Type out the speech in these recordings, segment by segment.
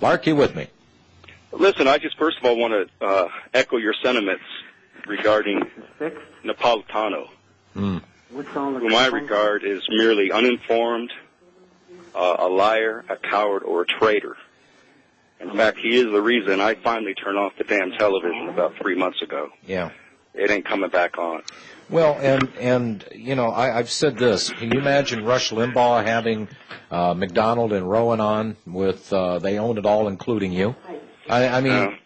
Lark, you with me? Listen, I just first of all want to echo your sentiments regarding Napolitano, whom I regard as merely uninformed, a liar, a coward, or a traitor. In fact, he is the reason I finally turned off the damn television about 3 months ago. Yeah. It ain't coming back on. Well, and you know, I've said this. Can you imagine Rush Limbaugh having McDonald and Rowan on with they own it all, including you? I mean,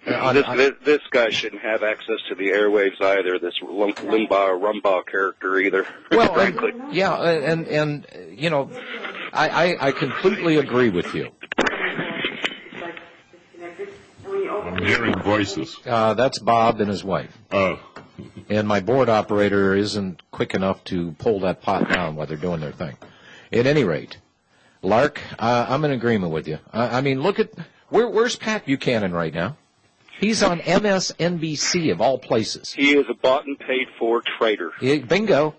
this guy shouldn't have access to the airwaves either. This Rumbaugh character either. Well, frankly. and you know, I completely agree with you. I'm hearing voices. That's Bob and his wife. Oh. And my board operator isn't quick enough to pull that pot down while they're doing their thing. At any rate, Lark, I'm in agreement with you. I mean, look at where's Pat Buchanan right now? He's on MSNBC of all places. He is a bought and paid for traitor. Bingo.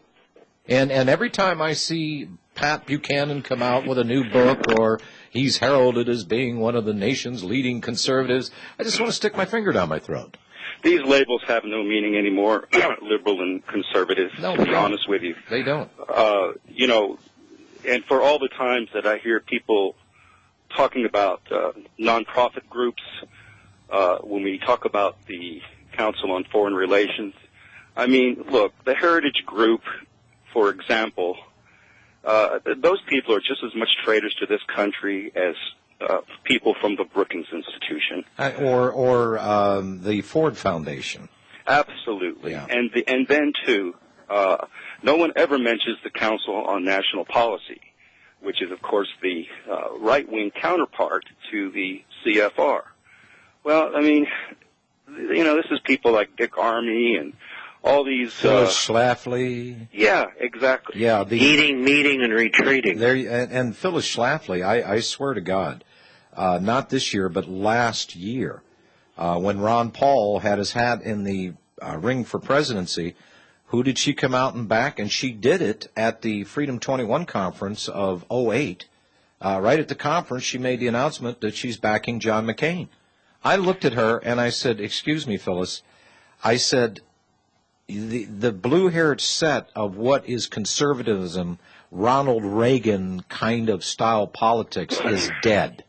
And every time I see Pat Buchanan come out with a new book or he's heralded as being one of the nation's leading conservatives, I just want to stick my finger down my throat. These labels have no meaning anymore, liberal and conservative, no, to be honest with you. They don't. You know, and for all the times that I hear people talking about nonprofit groups, when we talk about the Council on Foreign Relations, I mean, look, the Heritage Group, for example, those people are just as much traitors to this country as people from the Brookings Institution, or the Ford Foundation. Absolutely, yeah. And then too, no one ever mentions the Council on National Policy, which is of course the right-wing counterpart to the CFR. Well, I mean, you know, this is people like Dick Armey and all these Phyllis Schlafly. Yeah, exactly. Yeah, eating, meeting, and retreating. There, and Phyllis Schlafly, I swear to God, not this year, but last year, when Ron Paul had his hat in the ring for presidency, who did she come out and back? And she did it at the Freedom 21 conference of 2008. Right at the conference, she made the announcement that she's backing John McCain. I looked at her and I said, "Excuse me, Phyllis," I said, the blue-haired set of what is conservatism, Ronald Reagan kind of style politics is dead.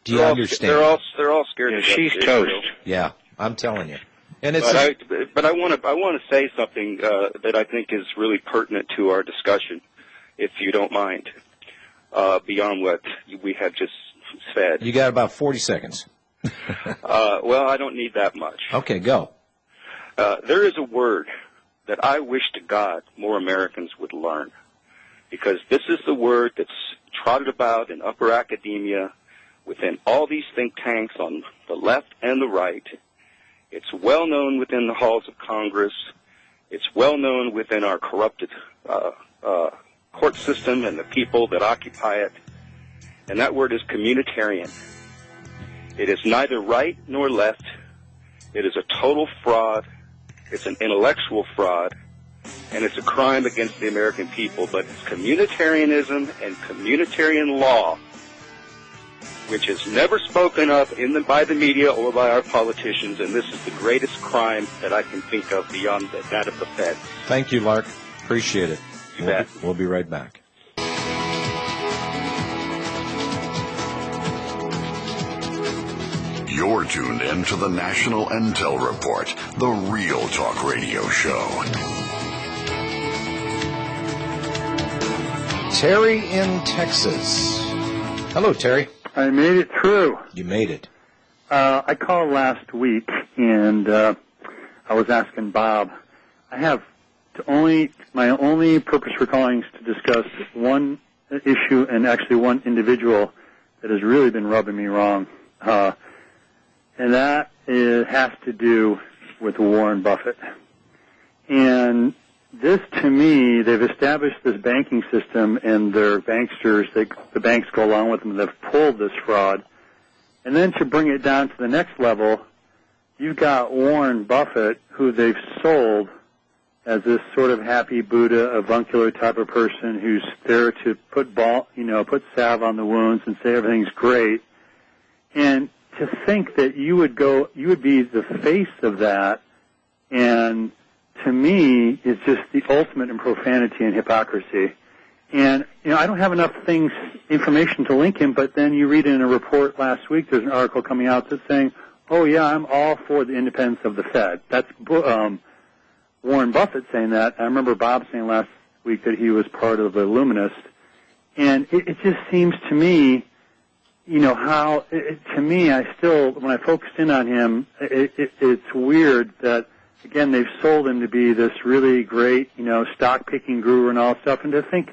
Do you understand? They're all scared. Yeah, she's toast. Yeah, I'm telling you. And it's but I want to say something that I think is really pertinent to our discussion, if you don't mind, beyond what we have just said. You got about 40 seconds. Well, I don't need that much. Okay, go. There is a word that I wish to God more Americans would learn, because this is the word that's trotted about in upper academia within all these think tanks on the left and the right. It's well known within the halls of Congress. It's well known within our corrupted court system and the people that occupy it. And that word is communitarian. It is neither right nor left. It is a total fraud. It's an intellectual fraud, and it's a crime against the American people. But it's communitarianism and communitarian law, which is never spoken of by the media or by our politicians, and this is the greatest crime that I can think of beyond that of the Fed. Thank you, Lark. Appreciate it. We'll be right back. You're tuned in to the National Intel Report, the Real Talk Radio Show. Terry in Texas. Hello, Terry. I made it through. You made it. I called last week, and I was asking Bob. My only purpose for calling is to discuss one issue and actually one individual that has really been rubbing me wrong. And that has to do with Warren Buffett. And this, to me, they've established this banking system, and their banksters, the banks go along with them, they've pulled this fraud. And then to bring it down to the next level, you've got Warren Buffett, who they've sold as this sort of happy Buddha, avuncular type of person who's there to put salve on the wounds and say everything's great. And to think that you would be the face of that, and to me, it's just the ultimate in profanity and hypocrisy. And, I don't have enough information to link him, but then you read in a report last week, there's an article coming out that's saying, oh, yeah, I'm all for the independence of the Fed. That's Warren Buffett saying that. I remember Bob saying last week that he was part of the Illuminist. And it just seems to me, to me, when I focused in on him, it's weird that, again, they've sold him to be this really great, stock-picking guru and all that stuff. And to think,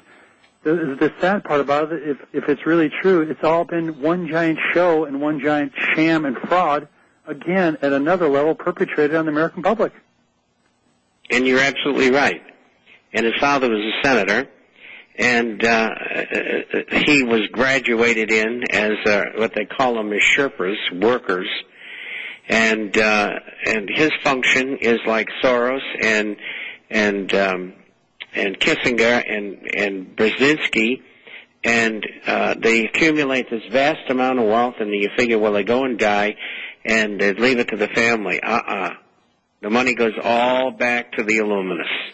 the sad part about it, if it's really true, it's all been one giant show and one giant sham and fraud, again, at another level, perpetrated on the American public. And you're absolutely right. And his father was a senator, and he was graduated in as what they call them as Sherpas, workers. And his function is like Soros and Kissinger and Brzezinski, and they accumulate this vast amount of wealth, and you figure, well, they go and die, and they leave it to the family. The money goes all back to the Illuminists.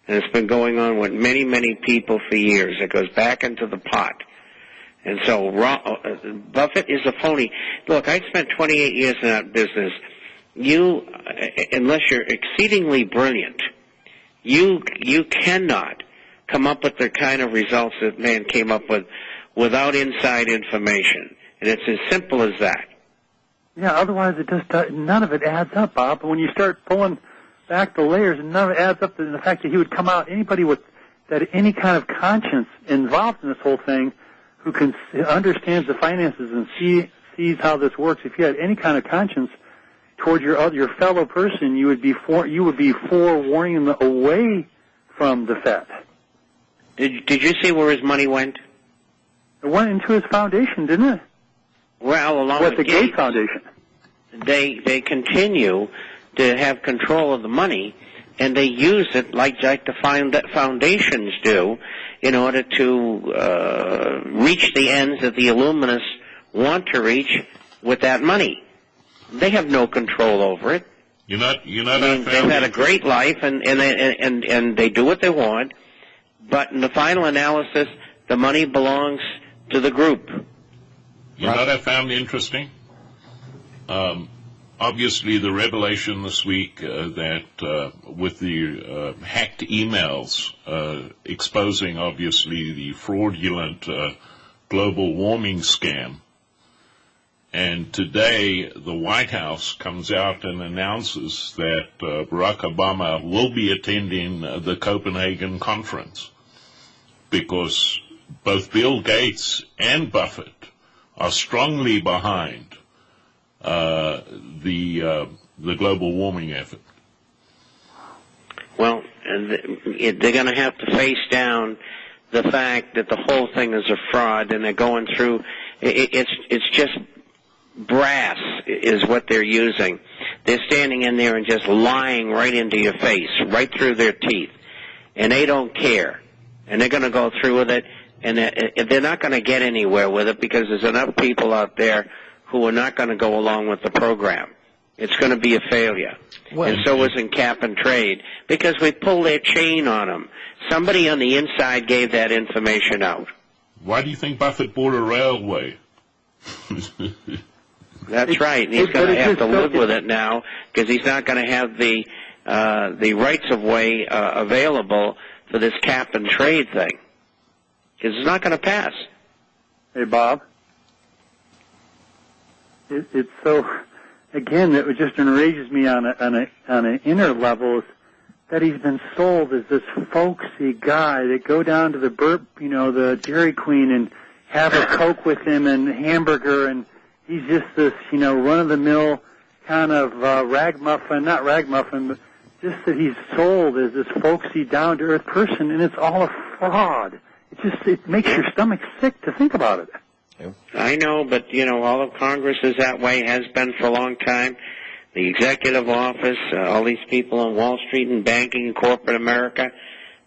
And it's been going on with many, many people for years. It goes back into the pot. And so Buffett is a phony. Look, I spent 28 years in that business. Unless you're exceedingly brilliant, you cannot come up with the kind of results that man came up with without inside information. And it's as simple as that. Yeah, otherwise none of it adds up, Bob. When you start pulling back the layers, none of it adds up to the fact that he would come out, anybody with that any kind of conscience involved in this whole thing, who understands the finances and sees how this works. If you had any kind of conscience towards your fellow person, you would be forewarning them away from the Fed. Did you see where his money went? It went into his foundation, didn't it? Well, along with the Gates Foundation. They continue to have control of the money, and they use it like the foundations do in order to reach the ends that the Illuminists want to reach with that money. They have no control over it. You're not. They've had a great life, and they do what they want. But in the final analysis, the money belongs to the group. You know what I found interesting? Obviously, the revelation this week that with the hacked emails exposing, obviously, the fraudulent global warming scam. And today, the White House comes out and announces that Barack Obama will be attending the Copenhagen conference because both Bill Gates and Buffett are strongly behind the global warming effort. Well, they're going to have to face down the fact that the whole thing is a fraud, and they're going through. It's just brass is what they're using. They're standing in there and just lying right into your face, right through their teeth, and they don't care. And they're going to go through with it, and they're not going to get anywhere with it because there's enough people out there who are not going to go along with the program. It's going to be a failure. Well, and so is in cap and trade because we pull their chain on them. Somebody on the inside gave that information out. Why do you think Buffett bought a railway? That's right. And he's going to have to live with it now because he's not going to have the rights of way available for this cap and trade thing because it's not going to pass. Hey, Bob. It's so, again, it just enrages me on an inner level that he's been sold as this folksy guy that go down to the Dairy Queen and have a Coke with him and hamburger, and he's just this, run-of-the-mill kind of ragamuffin, not ragamuffin, but just that he's sold as this folksy, down-to-earth person, and it's all a fraud. It makes your stomach sick to think about it. I know, but, all of Congress is that way, has been for a long time. The executive office, all these people on Wall Street and banking, corporate America,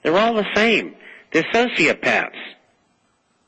they're all the same. They're sociopaths.